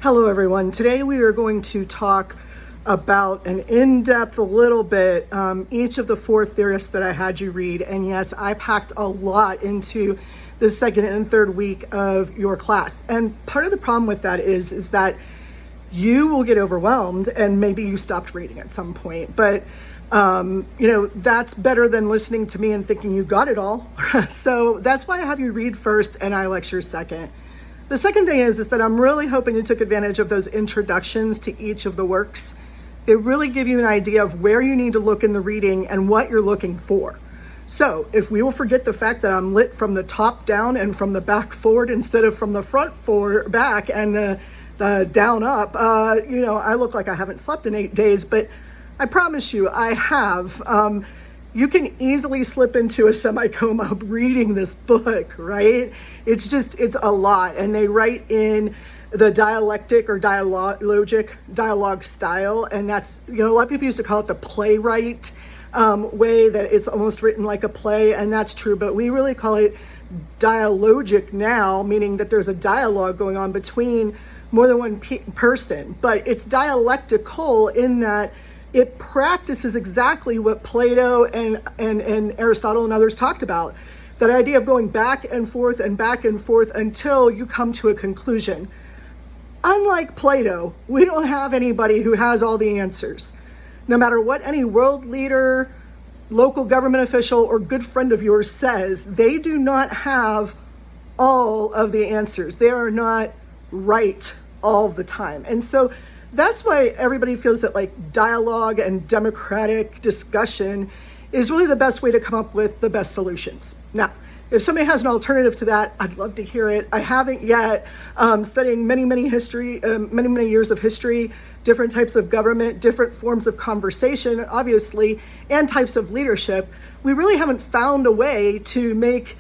Hello everyone. Today we are going to talk about an in-depth a little bit each of the four theorists that I had you read. And yes, I packed a lot into the second and third week of your class. And part of the problem with that is that you will get overwhelmed and maybe you stopped reading at some point. But that's better than listening to me and thinking you got it all. So that's why I have you read first and I lecture second. The second thing is that I'm really hoping you took advantage of those introductions to each of the works. They really give you an idea of where you need to look in the reading and what you're looking for. So if we will forget the fact that I'm lit from the top down and from the back forward instead of from the front forward back and the down up, I look like I haven't slept in 8 days, but I promise you I have. You can easily slip into a semi-coma reading this book, right? It's a lot. And they write in the dialectic or dialogue style. And that's, a lot of people used to call it the playwright way, that it's almost written like a play. And that's true, but we really call it dialogic now, meaning that there's a dialogue going on between more than one person. But it's dialectical in that it practices exactly what Plato and Aristotle and others talked about. That idea of going back and forth until you come to a conclusion. Unlike Plato, we don't have anybody who has all the answers. No matter what any world leader, local government official, or good friend of yours says, they do not have all of the answers. They are not right all the time. And so that's why everybody feels that dialogue and democratic discussion is really the best way to come up with the best solutions. Now, if somebody has an alternative to that, I'd love to hear it. I haven't yet. Studying many years of history, different types of government, different forms of conversation, obviously, and types of leadership, we really haven't found a way to make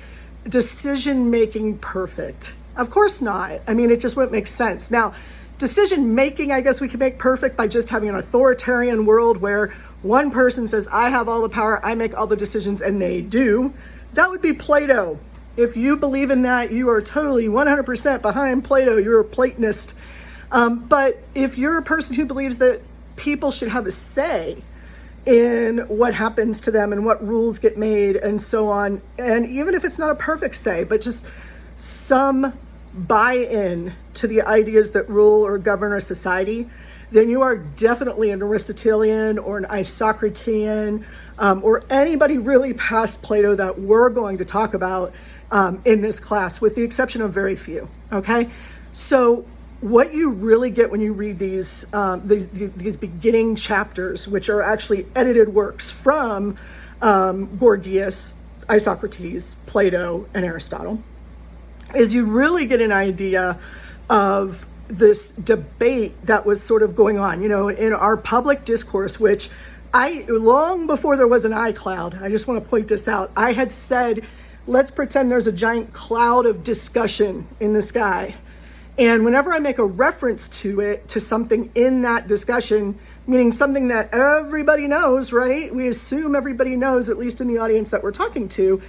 decision-making perfect. Of course not. It just wouldn't make sense. Now, decision-making, I guess we can make perfect by just having an authoritarian world where one person says, I have all the power, I make all the decisions, and they do. That would be Plato. If you believe in that, you are totally 100% behind Plato. You're a Platonist. But if you're a person who believes that people should have a say in what happens to them and what rules get made and so on, and even if it's not a perfect say, but just some buy-in to the ideas that rule or govern our society, then you are definitely an Aristotelian or an Isocratean or anybody really past Plato that we're going to talk about in this class, with the exception of very few, okay? So what you really get when you read these beginning chapters, which are actually edited works from Gorgias, Isocrates, Plato, and Aristotle, is you really get an idea of this debate that was sort of going on, in our public discourse, which long before there was an iCloud, I just want to point this out, I had said, let's pretend there's a giant cloud of discussion in the sky. And whenever I make a reference to something in that discussion, meaning something that everybody knows, right? We assume everybody knows, at least in the audience that we're talking to,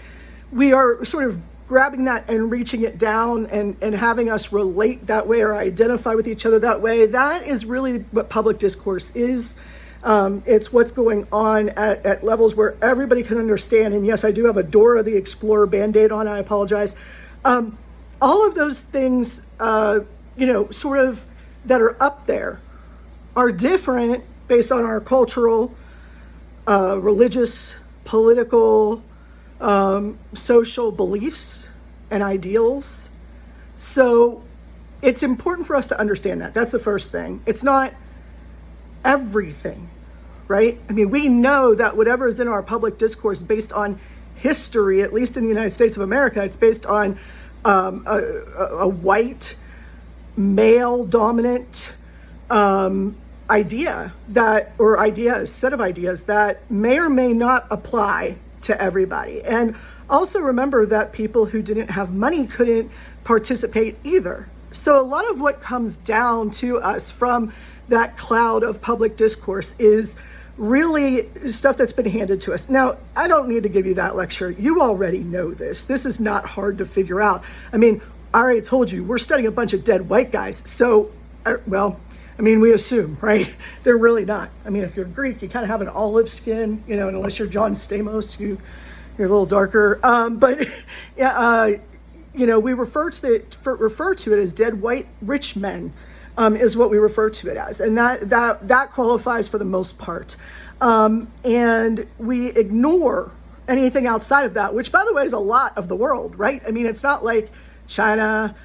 we are sort of grabbing that and reaching it down and having us relate that way or identify with each other that way. That is really what public discourse is. It's what's going on at levels where everybody can understand. And yes, I do have a Dora the Explorer Band-Aid on, I apologize. All of those things, sort of that are up there are different based on our cultural, religious, political, social beliefs and ideals. So it's important for us to understand that. That's the first thing. It's not everything, right? We know that whatever is in our public discourse based on history, at least in the United States of America, it's based on a white, male-dominant set of ideas that may or may not apply to everybody. And also remember that people who didn't have money couldn't participate either. So a lot of what comes down to us from that cloud of public discourse is really stuff that's been handed to us. Now, I don't need to give you that lecture. You already know this. This is not hard to figure out. I already told you, we're studying a bunch of dead white guys. So We assume, right? They're really not. I mean, if you're Greek, you kind of have an olive skin, and unless you're John Stamos, you're a little darker. But yeah, we refer to it as dead white rich men, is what we refer to it as, and that qualifies for the most part. And we ignore anything outside of that, which, by the way, is a lot of the world, right? I mean, it's not like China,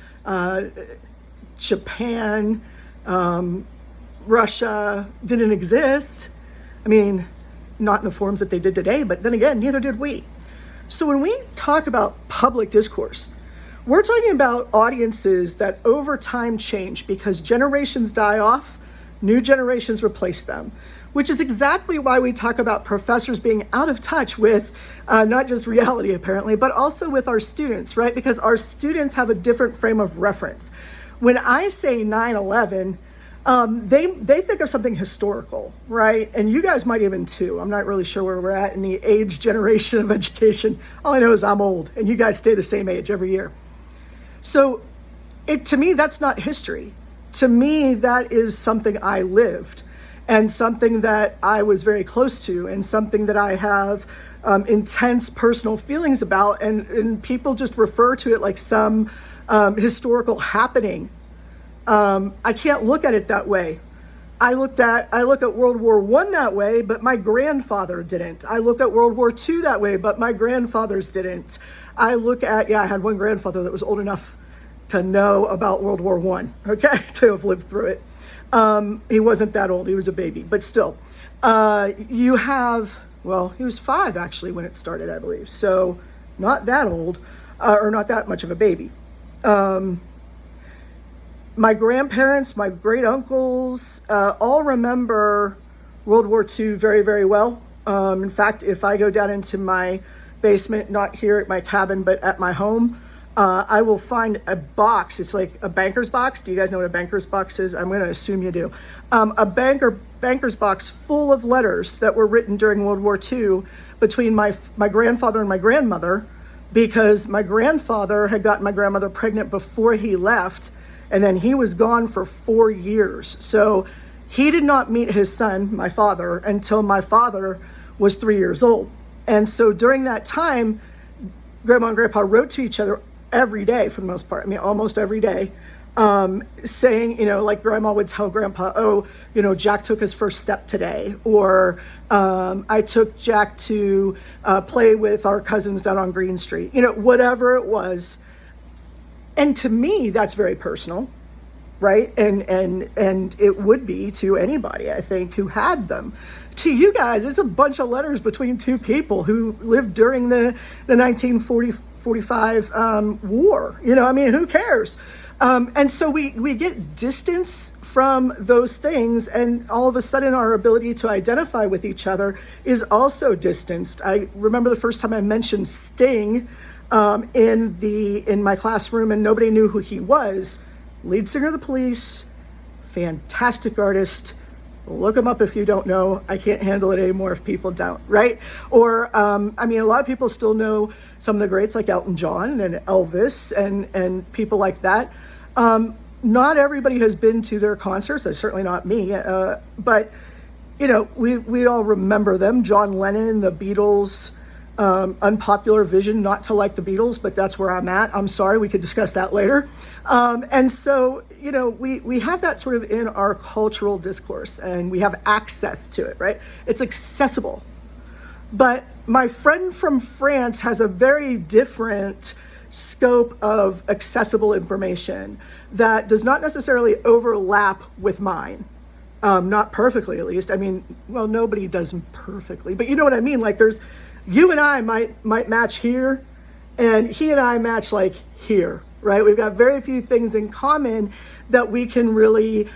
Japan, Russia didn't exist. I mean, not in the forms that they did today, but then again, neither did we. So when we talk about public discourse, we're talking about audiences that over time change because generations die off, new generations replace them, which is exactly why we talk about professors being out of touch with not just reality, apparently, but also with our students, right? Because our students have a different frame of reference. When I say 9/11, they think of something historical, right? And you guys might even too. I'm not really sure where we're at in the age generation of education. All I know is I'm old, and you guys stay the same age every year. So to me, that's not history. To me, that is something I lived and something that I was very close to and something that I have intense personal feelings about. And people just refer to it like some historical happening. I can't look at it that way. I look at World War I that way, but my grandfather didn't. I look at World War II that way, but my grandfathers didn't. I had one grandfather that was old enough to know about World War I, okay, to have lived through it. He wasn't that old, he was a baby, but still. He was 5 actually when it started, I believe. So not that old, or not that much of a baby. My grandparents, my great uncles, all remember World War II very, very well. In fact, if I go down into my basement, not here at my cabin, but at my home, I will find a box. It's like a banker's box. Do you guys know what a banker's box is? I'm going to assume you do. A banker's box full of letters that were written during World War II between my grandfather and my grandmother, because my grandfather had gotten my grandmother pregnant before he left, and then he was gone for 4 years. So he did not meet his son, my father, until my father was 3 years old. And so during that time, Grandma and Grandpa wrote to each other every day for the most part. I mean, almost every day, saying, like Grandma would tell Grandpa, Jack took his first step today, or I took Jack to play with our cousins down on Green Street, whatever it was. And to me, that's very personal, right? And it would be to anybody, I think, who had them. To you guys, it's a bunch of letters between two people who lived during the 1945 war. Who cares? And so we get distance from those things, and all of a sudden our ability to identify with each other is also distanced. I remember the first time I mentioned Sting in my classroom, and nobody knew who he was. Lead singer of the Police, fantastic artist. Look him up if you don't know. I can't handle it anymore if people don't, right? Or, a lot of people still know some of the greats like Elton John and Elvis and people like that. Not everybody has been to their concerts. Certainly not me. But, we all remember them. John Lennon, the Beatles, unpopular vision not to like the Beatles, but that's where I'm at. I'm sorry, we could discuss that later. And so, we have that sort of in our cultural discourse, and we have access to it, right? It's accessible. But my friend from France has a very different scope of accessible information that does not necessarily overlap with mine. Not perfectly, at least. Nobody does perfectly, but you know what I mean? Like you and I might match here, and he and I match like here, right? We've got very few things in common that we can really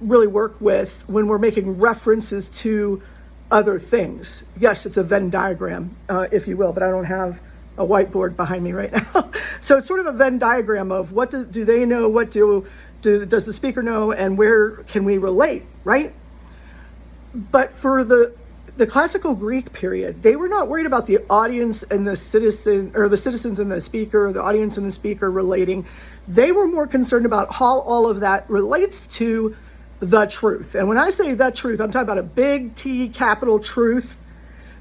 work with when we're making references to other things. Yes, it's a Venn diagram, if you will, but I don't have a whiteboard behind me right now. So it's sort of a Venn diagram of what do they know, what does the speaker know, and where can we relate, right? But for the the classical Greek period, they were not worried about the audience and the citizen, or the citizens and the speaker, or the audience and the speaker relating. They were more concerned about how all of that relates to the truth. And when I say the truth, I'm talking about a big T capital truth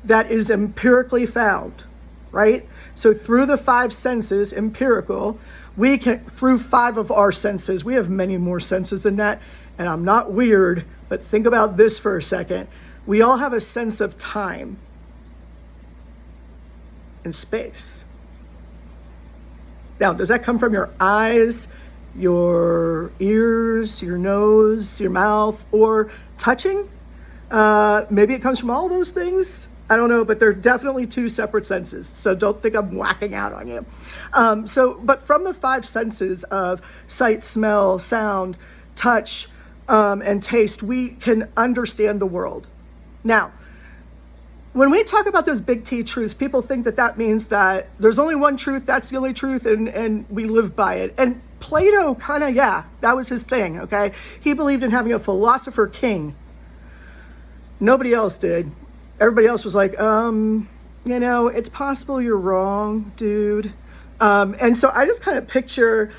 that is empirically found, right? So through the five senses, empirical, we can, through five of our senses, we have many more senses than that. And I'm not weird, but think about this for a second. We all have a sense of time and space. Now, does that come from your eyes, your ears, your nose, your mouth, or touching? Maybe it comes from all those things. I don't know, but they're definitely two separate senses. So don't think I'm whacking out on you. But from the five senses of sight, smell, sound, touch, and taste, we can understand the world. Now, when we talk about those big T truths, people think that that means that there's only one truth, that's the only truth, and we live by it. And Plato kind of, that was his thing, okay? He believed in having a philosopher king. Nobody else did. Everybody else was like, it's possible you're wrong, dude. And so I just kind of picture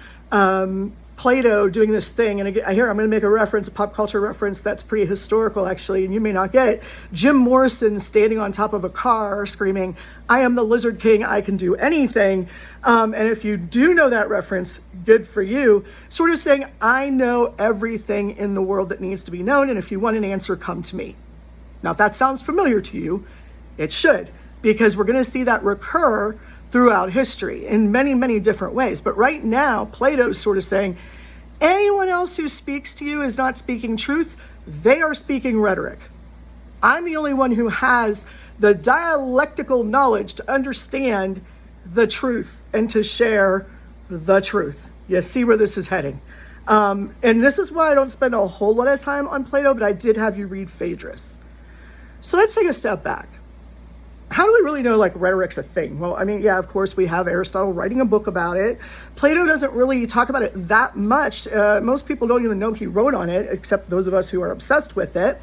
Plato doing this thing, and again, here I'm going to make a reference, a pop culture reference that's pretty historical actually, and you may not get it. Jim Morrison standing on top of a car screaming, "I am the Lizard King, I can do anything." And if you do know that reference, good for you. Sort of saying, I know everything in the world that needs to be known, and if you want an answer, come to me. Now, if that sounds familiar to you, it should, because we're going to see that recur throughout history in many, many different ways. But right now, Plato's sort of saying, anyone else who speaks to you is not speaking truth. They are speaking rhetoric. I'm the only one who has the dialectical knowledge to understand the truth and to share the truth. You see where this is heading. And this is why I don't spend a whole lot of time on Plato, but I did have you read Phaedrus. So let's take a step back. How do we really know rhetoric's a thing? Well, I mean, of course, we have Aristotle writing a book about it. Plato doesn't really talk about it that much. Most people don't even know he wrote on it, except those of us who are obsessed with it.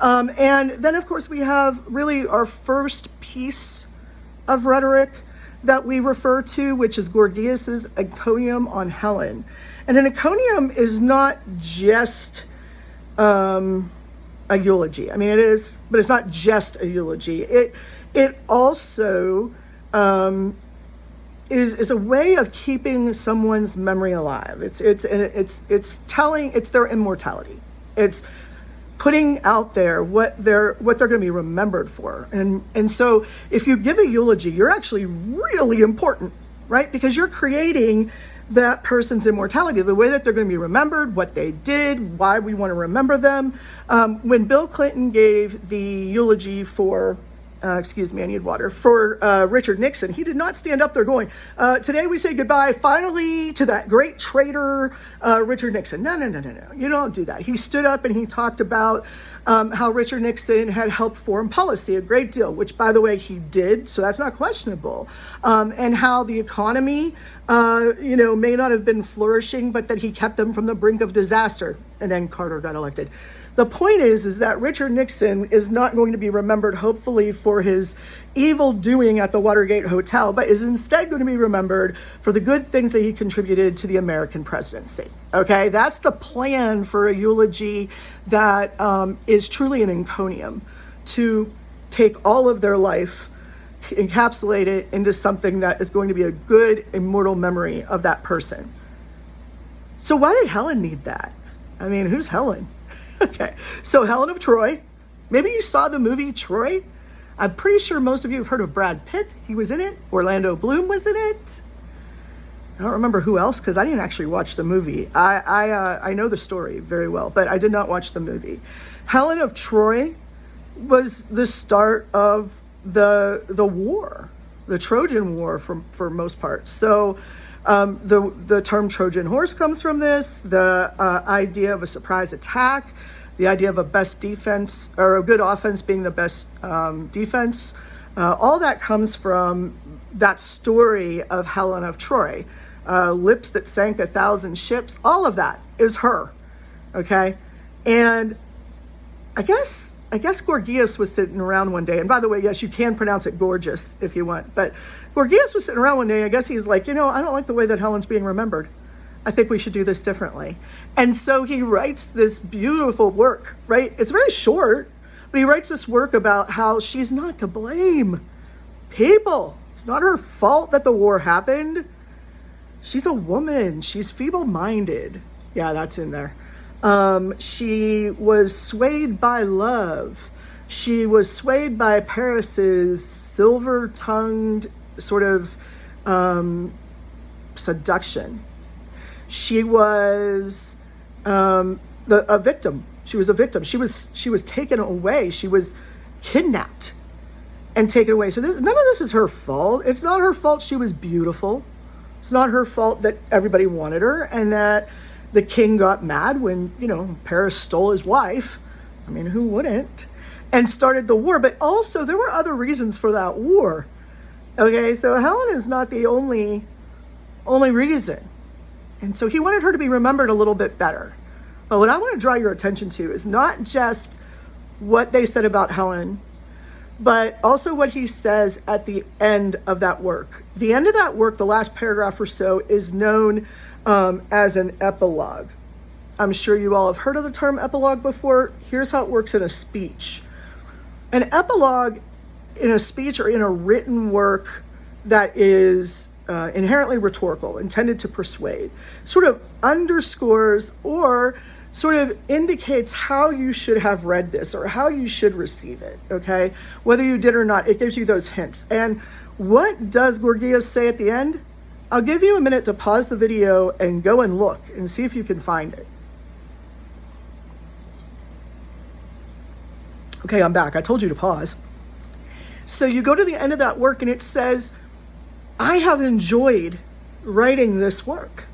And then, of course, we have really our first piece of rhetoric that we refer to, which is Gorgias's Enconium on Helen. And an Enconium is not just a eulogy. I mean, it is, but it's not just a eulogy. It also is a way of keeping someone's memory alive. It's telling, it's their immortality. It's putting out there what they're going to be remembered for. And so if you give a eulogy, you're actually really important, right? Because you're creating that person's immortality, the way that they're going to be remembered, what they did, why we want to remember them. When Bill Clinton gave the eulogy for, excuse me, I need water, for Richard Nixon, he did not stand up there going, today we say goodbye finally to that great traitor, Richard Nixon. No. You don't do that. He stood up and he talked about how Richard Nixon had helped foreign policy a great deal, which, by the way, he did, so that's not questionable. And how the economy, may not have been flourishing, but that he kept them from the brink of disaster. And then Carter got elected. The point is that Richard Nixon is not going to be remembered, hopefully, for his evil doing at the Watergate Hotel, but is instead going to be remembered for the good things that he contributed to the American presidency. Okay, that's the plan for a eulogy that is truly an encomium, to take all of their life, encapsulate it into something that is going to be a good, immortal memory of that person. So why did Helen need that? I mean, who's Helen? Okay, so Helen of Troy. Maybe you saw the movie Troy. I'm pretty sure most of you have heard of Brad Pitt. He was in it. Orlando Bloom was in it. I don't remember who else because I didn't actually watch the movie. I know the story very well, but I did not watch the movie. Helen of Troy was the start of the war, the Trojan War for most part. So the term Trojan horse comes from this, the idea of a surprise attack, the idea of a best defense or a good offense being the best defense. All that comes from that story of Helen of Troy. Lips that sank 1,000 ships, all of that is her. Okay. And I guess I guess Gorgias was sitting around one day. And by the way, yes, you can pronounce it Gorgias if you want. But Gorgias was sitting around one day. I guess he's like, I don't like the way that Helen's being remembered. I think we should do this differently. And so he writes this beautiful work, right? It's very short, but he writes this work about how she's not to blame. People, it's not her fault that the war happened. She's a woman. She's feeble-minded. Yeah, that's in there. She was swayed by love. She was swayed by Paris's silver-tongued sort of seduction. She was a victim. She was a victim. She was taken away. She was kidnapped and taken away. So none of this is her fault. It's not her fault she was beautiful. It's not her fault that everybody wanted her and that the king got mad when, Paris stole his wife. I mean, who wouldn't? And started the war. But also there were other reasons for that war. Okay, so Helen is not the only reason. And so he wanted her to be remembered a little bit better. But what I want to draw your attention to is not just what they said about Helen, but also what he says at the end of that work. The end of that work, the last paragraph or so, is known as an epilogue. I'm sure you all have heard of the term epilogue before. Here's how it works in a speech. An epilogue in a speech or in a written work that is inherently rhetorical, intended to persuade, sort of underscores or sort of indicates how you should have read this or how you should receive it, okay? Whether you did or not, it gives you those hints. And what does Gorgias say at the end? I'll give you a minute to pause the video and go and look and see if you can find it. Okay, I'm back. I told you to pause. So you go to the end of that work and it says, I have enjoyed writing this work.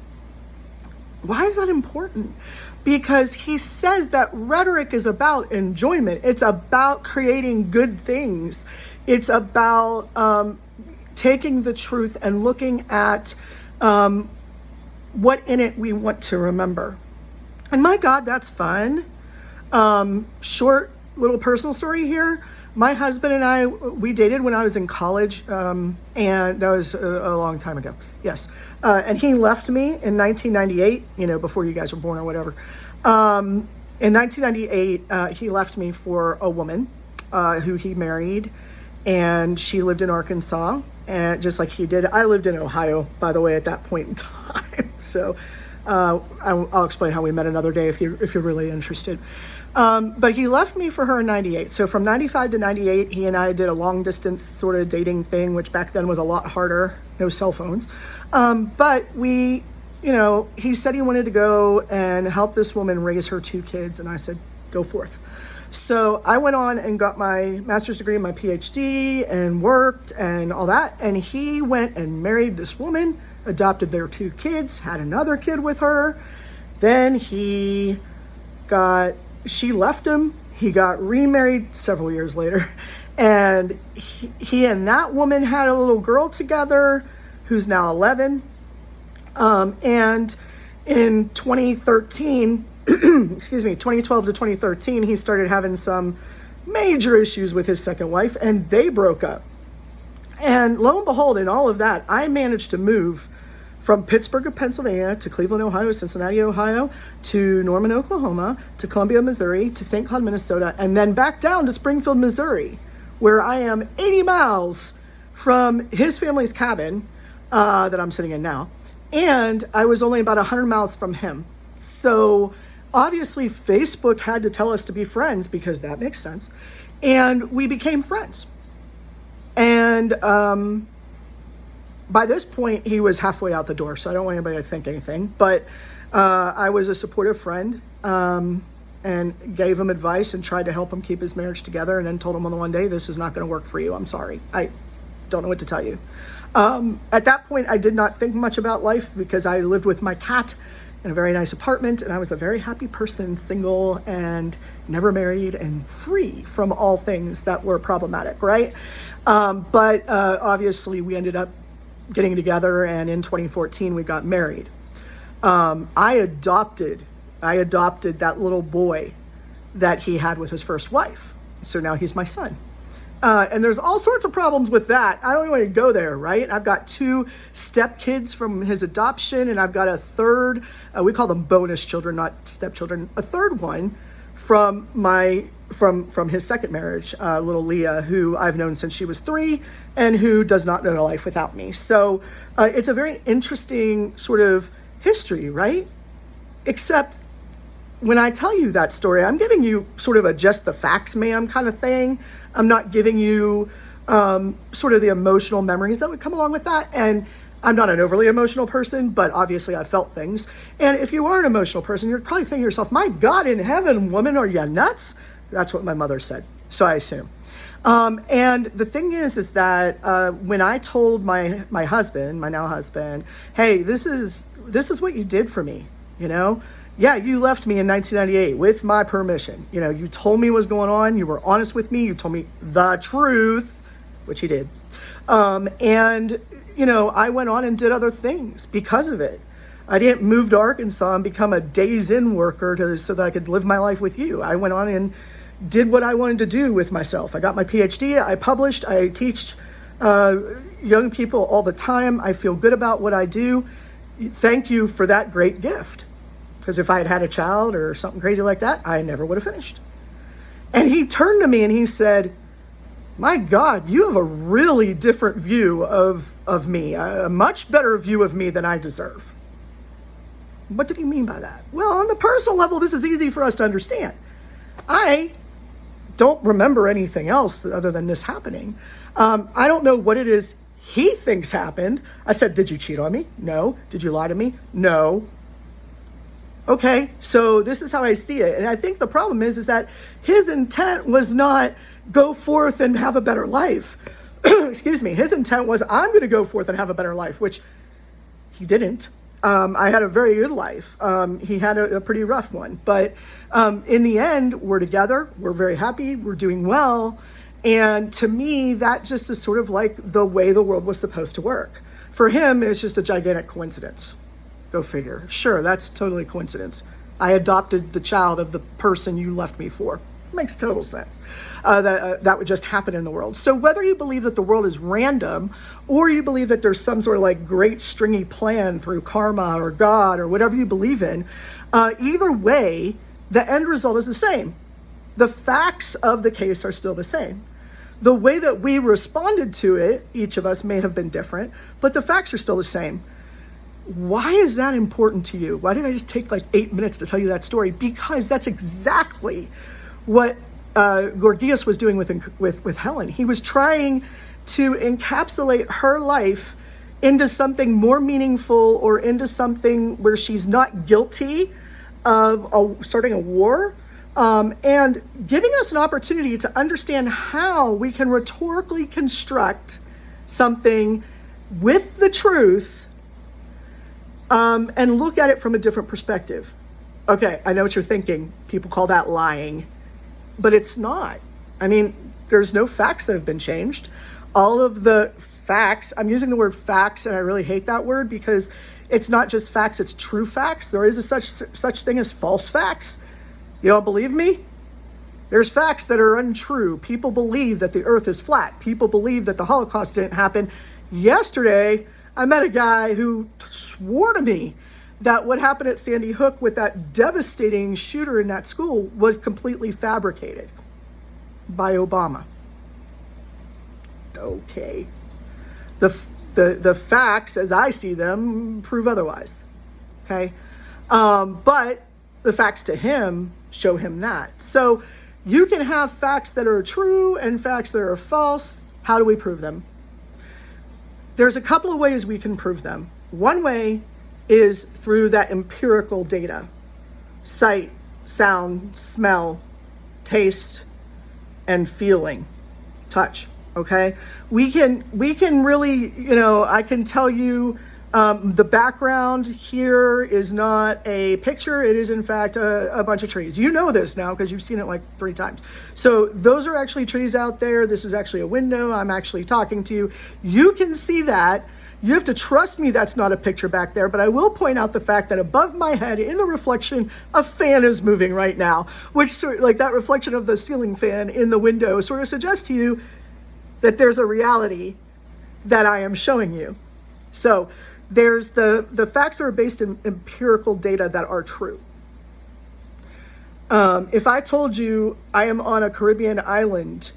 Why is that important? Because he says that rhetoric is about enjoyment. It's about creating good things. It's about taking the truth and looking at what in it we want to remember. And my God, that's fun. Short little personal story here. My husband and I, we dated when I was in college, and that was a long time ago. Yes. And he left me in 1998, before you guys were born or whatever. In 1998, he left me for a woman who he married, and she lived in Arkansas, and just like he did. I lived in Ohio, by the way, at that point in time. So I'll explain how we met another day if you're really interested. But he left me for her in 98. So from 95 to 98, he and I did a long distance sort of dating thing, which back then was a lot harder, no cell phones. But we, he said he wanted to go and help this woman raise her 2 kids. And I said, go forth. So I went on and got my master's degree and my PhD and worked and all that. And he went and married this woman, adopted their 2 kids, had another kid with her. Then she left him. He got remarried several years later. And he and that woman had a little girl together who's now 11. And in 2013, 2012 to 2013, he started having some major issues with his second wife, and they broke up. And lo and behold, in all of that, I managed to move from Pittsburgh, Pennsylvania, to Cleveland, Ohio, Cincinnati, Ohio, to Norman, Oklahoma, to Columbia, Missouri, to St. Cloud, Minnesota, and then back down to Springfield, Missouri, where I am 80 miles from his family's cabin that I'm sitting in now. And I was only about 100 miles from him. So obviously Facebook had to tell us to be friends because that makes sense. And we became friends. And by this point, he was halfway out the door, so I don't want anybody to think anything. But I was a supportive friend and gave him advice and tried to help him keep his marriage together, and then told him on the one day, this is not going to work for you. I'm sorry. I don't know what to tell you. At that point, I did not think much about life because I lived with my cat in a very nice apartment, and I was a very happy person, single and never married and free from all things that were problematic, right? But obviously, we ended up getting together, and in 2014 we got married. I adopted that little boy that he had with his first wife. So now he's my son. And there's all sorts of problems with that. I don't even want to go there, right? I've got 2 stepkids from his adoption, and I've got a third, we call them bonus children, not stepchildren, a third one from from his second marriage, little Leah, who I've known since she was 3 and who does not know a life without me. So it's a very interesting sort of history, right? Except when I tell you that story, I'm giving you sort of a just the facts, ma'am kind of thing. I'm not giving you sort of the emotional memories that would come along with that. And I'm not an overly emotional person, but obviously I felt things. And if you are an emotional person, you're probably thinking to yourself, my God in heaven, woman, are you nuts? That's what my mother said. So I assume. And the thing is that when I told my husband, my now husband, hey, this is what you did for me, you know? Yeah, you left me in 1998 with my permission. You know, you told me what was going on. You were honest with me. You told me the truth, which he did. And, you know, I went on and did other things because of it. I didn't move to Arkansas and become a days in worker so that I could live my life with you. I went on and did what I wanted to do with myself. I got my PhD. I published. I teach young people all the time. I feel good about what I do. Thank you for that great gift. Because if I had had a child or something crazy like that, I never would have finished. And he turned to me and he said, my God, you have a really different view of me, a much better view of me than I deserve. What did he mean by that? Well, on the personal level, this is easy for us to understand. I don't remember anything else other than this happening. I don't know what it is he thinks happened. I said, did you cheat on me? No. Did you lie to me? No. Okay, so this is how I see it. And I think the problem is that his intent was not go forth and have a better life. Excuse me. His intent was I'm going to go forth and have a better life, which he didn't. I had a very good life. He had a pretty rough one. But in the end, we're together. We're very happy. We're doing well. And to me, that just is sort of like the way the world was supposed to work. For him, it's just a gigantic coincidence. Go figure. Sure, that's totally coincidence. I adopted the child of the person you left me for. Makes total sense. That would just happen in the world. So whether you believe that the world is random or you believe that there's some sort of like great stringy plan through karma or God or whatever you believe in, either way, the end result is the same. The facts of the case are still the same. The way that we responded to it, each of us may have been different, but the facts are still the same. Why is that important to you? Why did I just take like 8 minutes to tell you that story? Because that's exactly what Gorgias was doing with Helen. He was trying to encapsulate her life into something more meaningful or into something where she's not guilty of starting a war, and giving us an opportunity to understand how we can rhetorically construct something with the truth and look at it from a different perspective. Okay, I know what you're thinking. People call that lying, but it's not. I mean, there's no facts that have been changed. All of the facts, I'm using the word facts, and I really hate that word because it's not just facts, it's true facts. There is a such thing as false facts. You don't believe me? There's facts that are untrue. People believe that the earth is flat. People believe that the Holocaust didn't happen. Yesterday, I met a guy who swore to me that what happened at Sandy Hook with that devastating shooter in that school was completely fabricated by Obama. Okay. The facts, as I see them, prove otherwise. Okay? But the facts to him show him that. So you can have facts that are true and facts that are false. How do we prove them? There's a couple of ways we can prove them. One way is through that empirical data. Sight, sound, smell, taste, and feeling. Touch, okay? We can really, I can tell you the background here is not a picture. It is, in fact, a bunch of trees. You know this now because you've seen it like 3 times. So those are actually trees out there. This is actually a window. I'm actually talking to you. You can see that. You have to trust me that's not a picture back there, but I will point out the fact that above my head in the reflection, a fan is moving right now, which sort like that reflection of the ceiling fan in the window sort of suggests to you that there's a reality that I am showing you. So there's the facts that are based in empirical data that are true. If I told you I am on a Caribbean island,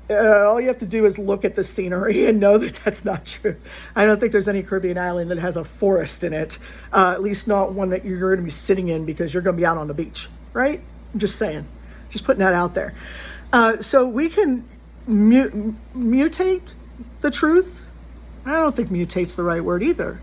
all you have to do is look at the scenery and know that that's not true. I don't think there's any Caribbean island that has a forest in it, at least not one that you're going to be sitting in because you're going to be out on the beach, right? I'm just saying, just putting that out there. So we can mutate the truth. I don't think mutate's the right word either.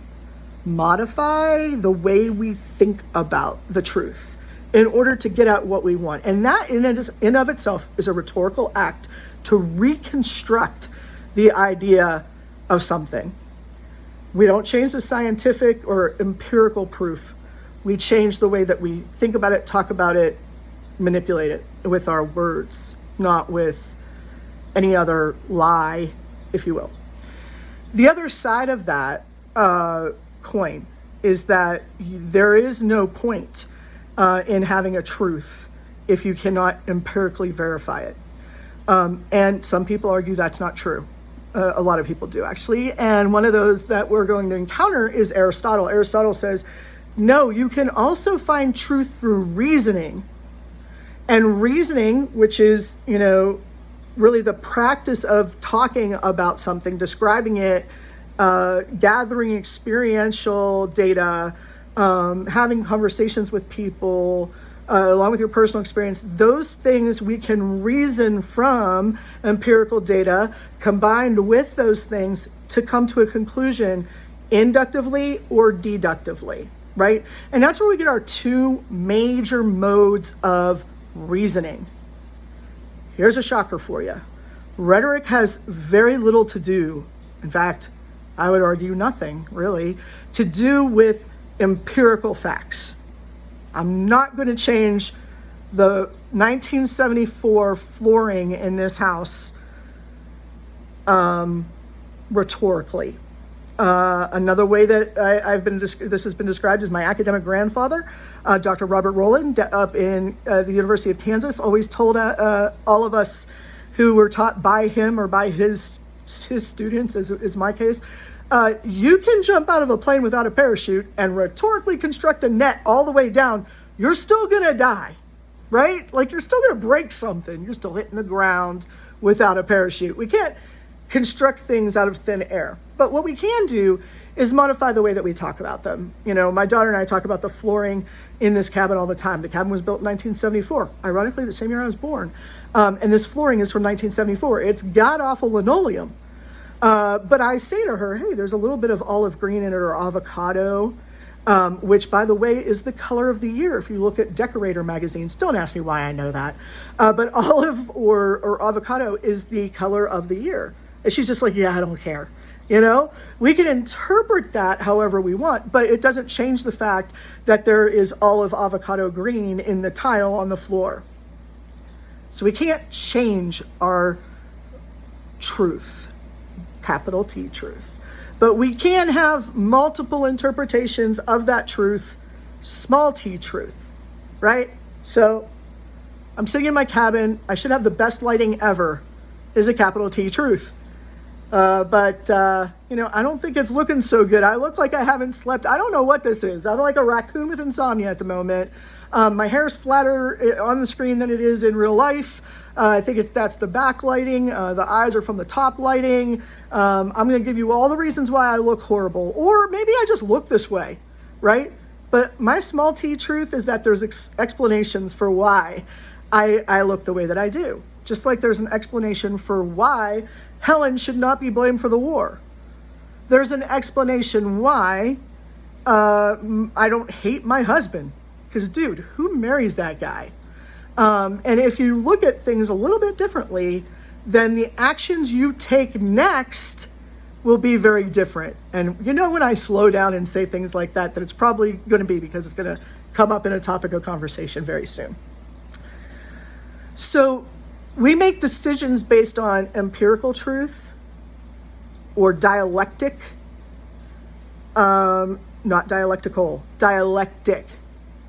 Modify the way we think about the truth in order to get at what we want. And that in of itself is a rhetorical act to reconstruct the idea of something. We don't change the scientific or empirical proof. We change the way that we think about it, talk about it, manipulate it with our words, not with any other lie, if you will. The other side of that coin is that there is no point in having a truth if you cannot empirically verify it. And some people argue that's not true. A lot of people do, actually. And one of those that we're going to encounter is Aristotle. Aristotle says, no, you can also find truth through reasoning. And reasoning, which is, really the practice of talking about something, describing it, gathering experiential data, having conversations with people, along with your personal experience, those things we can reason from empirical data combined with those things to come to a conclusion inductively or deductively, right? And that's where we get our two major modes of reasoning. Here's a shocker for you. Rhetoric has very little to do, in fact, I would argue nothing really, to do with empirical facts. I'm not going to change the 1974 flooring in this house rhetorically. Another way that this has been described is my academic grandfather, Dr. Robert Rowland, up in the University of Kansas, always told all of us who were taught by him or by his students, as is my case, you can jump out of a plane without a parachute and rhetorically construct a net all the way down. You're still going to die, right? Like you're still going to break something. You're still hitting the ground without a parachute. We can't construct things out of thin air. But what we can do is modify the way that we talk about them. My daughter and I talk about the flooring in this cabin all the time. The cabin was built in 1974, ironically the same year I was born. And this flooring is from 1974. It's god-awful linoleum. But I say to her, hey, there's a little bit of olive green in it or avocado, which, by the way, is the color of the year. If you look at Decorator magazines, don't ask me why I know that. But olive or avocado is the color of the year. And she's just like, yeah, I don't care. We can interpret that however we want, but it doesn't change the fact that there is olive avocado green in the tile on the floor. So we can't change our truth, capital T truth. But we can have multiple interpretations of that truth, small t truth, right? So I'm sitting in my cabin. I should have the best lighting ever is a capital T truth. But I don't think it's looking so good. I look like I haven't slept. I don't know what this is. I'm like a raccoon with insomnia at the moment. My hair's flatter on the screen than it is in real life. I think that's the backlighting. The eyes are from the top lighting. I'm going to give you all the reasons why I look horrible. Or maybe I just look this way, right? But my small t truth is that there's explanations for why I look the way that I do. Just like there's an explanation for why Helen should not be blamed for the war. There's an explanation why I don't hate my husband. Because, dude, who marries that guy? And if you look at things a little bit differently, then the actions you take next will be very different. And when I slow down and say things like that it's probably going to be because it's going to come up in a topic of conversation very soon. So we make decisions based on empirical truth or dialectic not dialectical, dialectic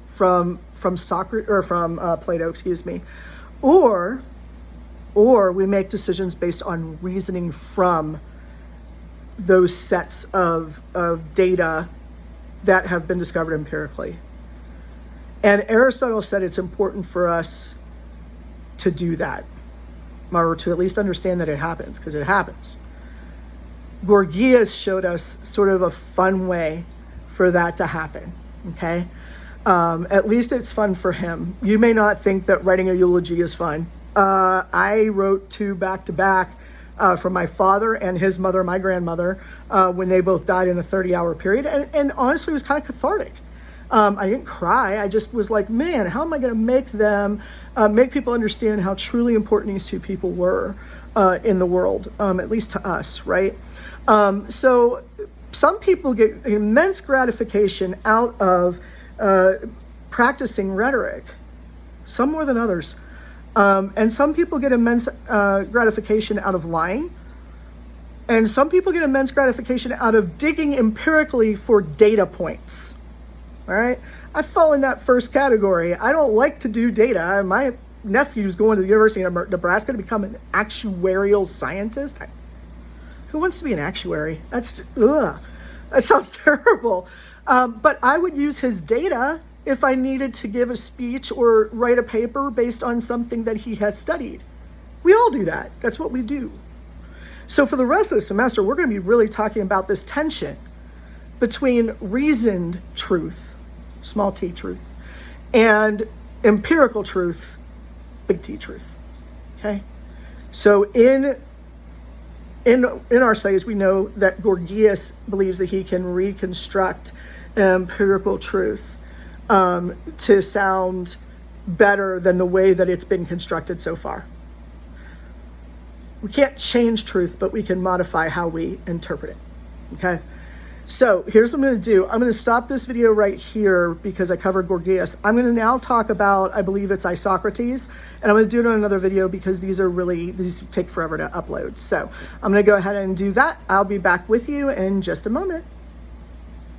from Socrates, or from Plato, excuse me, or we make decisions based on reasoning from those sets of data that have been discovered empirically. And Aristotle said it's important for us to do that, or to at least understand that it happens, because it happens. Gorgias showed us sort of a fun way for that to happen, okay? At least it's fun for him. You may not think that writing a eulogy is fun. I wrote 2 back-to-back from my father and his mother, my grandmother, when they both died in a 30-hour period. And honestly, it was kind of cathartic. I didn't cry. I just was like, man, how am I going to make people understand how truly important these 2 people were in the world, at least to us, right? So some people get immense gratification out of practicing rhetoric, some more than others. And some people get immense gratification out of lying. And some people get immense gratification out of digging empirically for data points. All right? I fall in that first category. I don't like to do data. My nephew's going to the University of Nebraska to become an actuarial scientist. Who wants to be an actuary? That sounds terrible. But I would use his data if I needed to give a speech or write a paper based on something that he has studied. We all do that. That's what we do. So for the rest of the semester, we're going to be really talking about this tension between reasoned truth, small t truth, and empirical truth, big T truth. Okay? So in our studies, we know that Gorgias believes that he can reconstruct an empirical truth to sound better than the way that it's been constructed so far. We can't change truth, but we can modify how we interpret it. Okay? So here's what I'm going to do. I'm going to stop this video right here because I covered Gorgias. I'm going to now talk about, I believe it's Isocrates, and I'm going to do it on another video because these take forever to upload. So I'm going to go ahead and do that. I'll be back with you in just a moment.